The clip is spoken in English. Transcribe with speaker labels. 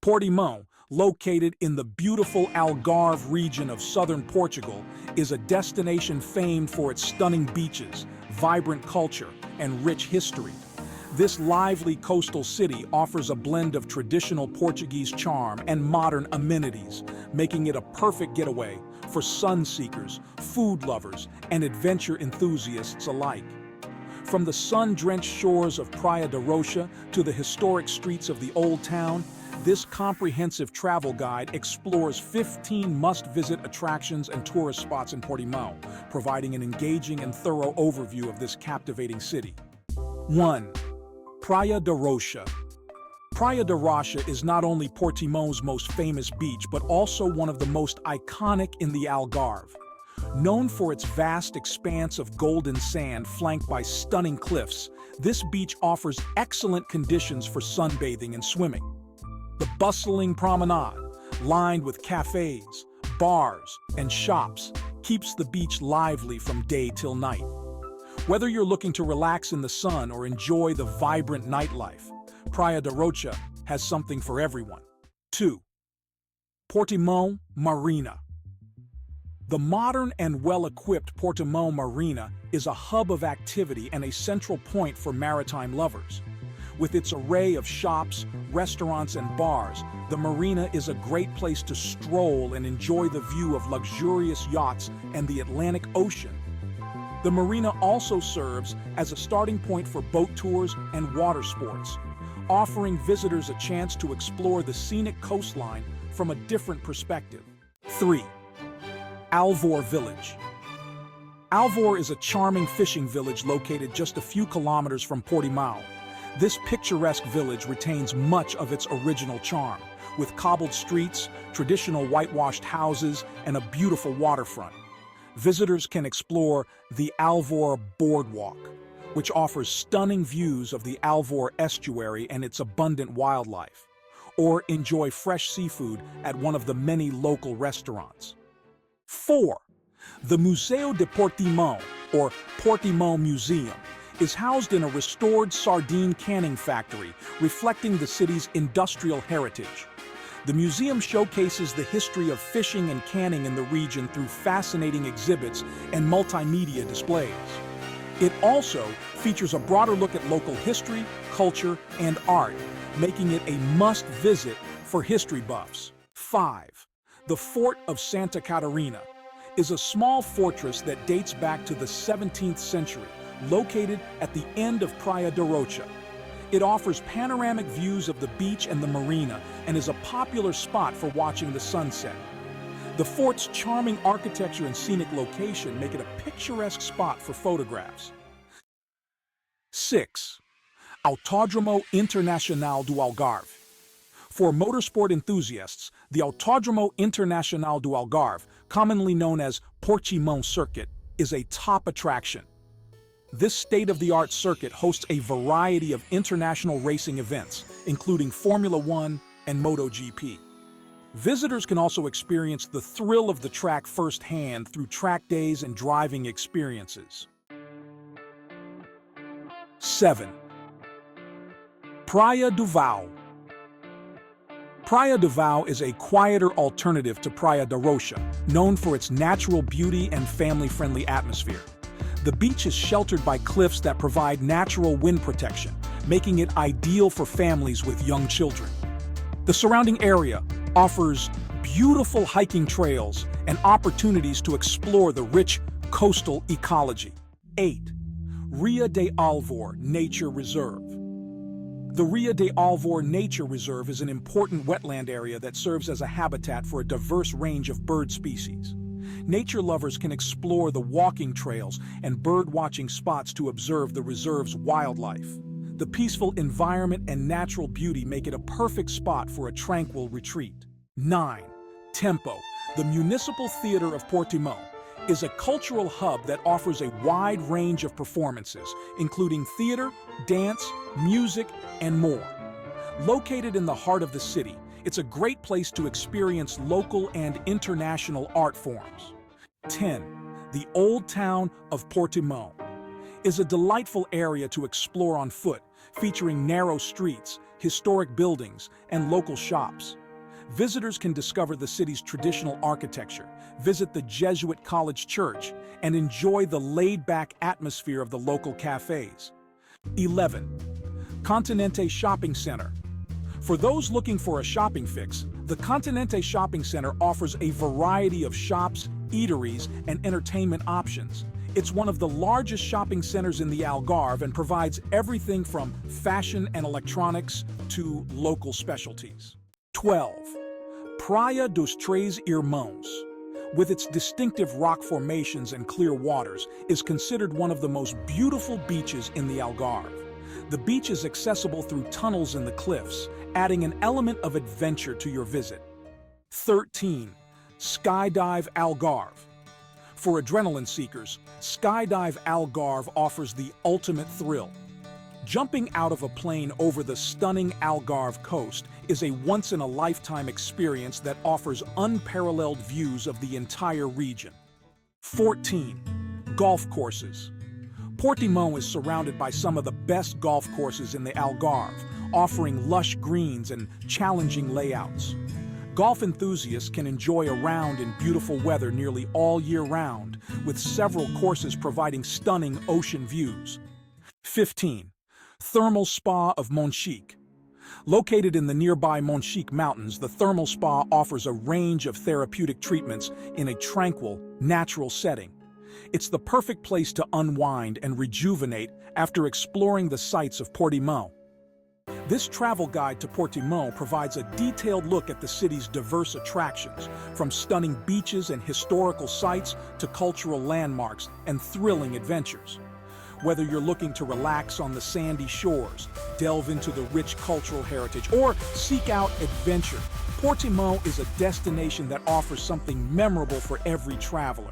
Speaker 1: Portimão, located in the beautiful Algarve region of southern Portugal, is a destination famed for its stunning beaches, vibrant culture, and rich history. This lively coastal city offers a blend of traditional Portuguese charm and modern amenities, making it a perfect getaway for sun-seekers, food lovers, and adventure enthusiasts alike. From the sun-drenched shores of Praia da Rocha to the historic streets of the Old Town, this comprehensive travel guide explores 15 must-visit attractions and tourist spots in Portimão, providing an engaging and thorough overview of this captivating city. 1. Praia da Rocha. Praia da Rocha is not only Portimão's most famous beach, but also one of the most iconic in the Algarve. Known for its vast expanse of golden sand flanked by stunning cliffs, this beach offers excellent conditions for sunbathing and swimming. The bustling promenade, lined with cafes, bars, and shops, keeps the beach lively from day till night. Whether you're looking to relax in the sun or enjoy the vibrant nightlife, Praia da Rocha has something for everyone. 2. Portimão Marina. The modern and well-equipped Portimão Marina is a hub of activity and a central point for maritime lovers. With its array of shops, restaurants, and bars, the marina is a great place to stroll and enjoy the view of luxurious yachts and the Atlantic Ocean. The marina also serves as a starting point for boat tours and water sports, offering visitors a chance to explore the scenic coastline from a different perspective. 3. Algarve Village. Algarve is a charming fishing village located just a few kilometers from Portimão. This picturesque village retains much of its original charm, with cobbled streets, traditional whitewashed houses, and a beautiful waterfront. Visitors can explore the Algarve Boardwalk, which offers stunning views of the Algarve estuary and its abundant wildlife, or enjoy fresh seafood at one of the many local restaurants. 4. The Museu de Portimão, or Portimão Museum, is housed in a restored sardine canning factory, reflecting the city's industrial heritage. The museum showcases the history of fishing and canning in the region through fascinating exhibits and multimedia displays. It also features a broader look at local history, culture, and art, making it a must-visit for history buffs. 5. The Fort of Santa Catarina is a small fortress that dates back to the 17th century, located at the end of Praia da Rocha. It offers panoramic views of the beach and the marina and is a popular spot for watching the sunset. The fort's charming architecture and scenic location make it a picturesque spot for photographs. 6. Autódromo Internacional do Algarve. For motorsport enthusiasts, the Autódromo Internacional do Algarve, commonly known as Portimão Circuit, is a top attraction. This state-of-the-art circuit hosts a variety of international racing events, including Formula One and MotoGP. Visitors can also experience the thrill of the track firsthand through track days and driving experiences. 7. Praia do Vão. Praia do Vão is a quieter alternative to Praia da Rocha, known for its natural beauty and family-friendly atmosphere. The beach is sheltered by cliffs that provide natural wind protection, making it ideal for families with young children. The surrounding area offers beautiful hiking trails and opportunities to explore the rich coastal ecology. 8. Ria de Alvor Nature Reserve. The Ria de Alvor Nature Reserve is an important wetland area that serves as a habitat for a diverse range of bird species. Nature lovers can explore the walking trails and bird-watching spots to observe the reserve's wildlife. The peaceful environment and natural beauty make it a perfect spot for a tranquil retreat. 9. Tempo. The Municipal Theatre of Portimão is a cultural hub that offers a wide range of performances, including theater, dance, music, and more. Located in the heart of the city, it's a great place to experience local and international art forms. 10. The Old Town of Portimão is a delightful area to explore on foot, featuring narrow streets, historic buildings, and local shops. Visitors can discover the city's traditional architecture, visit the Jesuit College Church, and enjoy the laid-back atmosphere of the local cafes. 11. Continente Shopping Center. For those looking for a shopping fix, the Continente Shopping Center offers a variety of shops, eateries, and entertainment options. It's one of the largest shopping centers in the Algarve and provides everything from fashion and electronics to local specialties. 12. Praia dos Três Irmãos, with its distinctive rock formations and clear waters, is considered one of the most beautiful beaches in the Algarve. The beach is accessible through tunnels in the cliffs, adding an element of adventure to your visit. 13. Skydive Algarve. For adrenaline seekers, Skydive Algarve offers the ultimate thrill. Jumping out of a plane over the stunning Algarve coast is a once-in-a-lifetime experience that offers unparalleled views of the entire region. 14. Golf courses. Portimão is surrounded by some of the best golf courses in the Algarve, offering lush greens and challenging layouts. Golf enthusiasts can enjoy a round in beautiful weather nearly all year round, with several courses providing stunning ocean views. 15. Thermal Spa of Monchique. Located in the nearby Monchique Mountains, the thermal spa offers a range of therapeutic treatments in a tranquil, natural setting. It's the perfect place to unwind and rejuvenate after exploring the sights of Portimão. This travel guide to Portimão provides a detailed look at the city's diverse attractions, from stunning beaches and historical sites to cultural landmarks and thrilling adventures. Whether you're looking to relax on the sandy shores, delve into the rich cultural heritage, or seek out adventure, Portimão is a destination that offers something memorable for every traveler.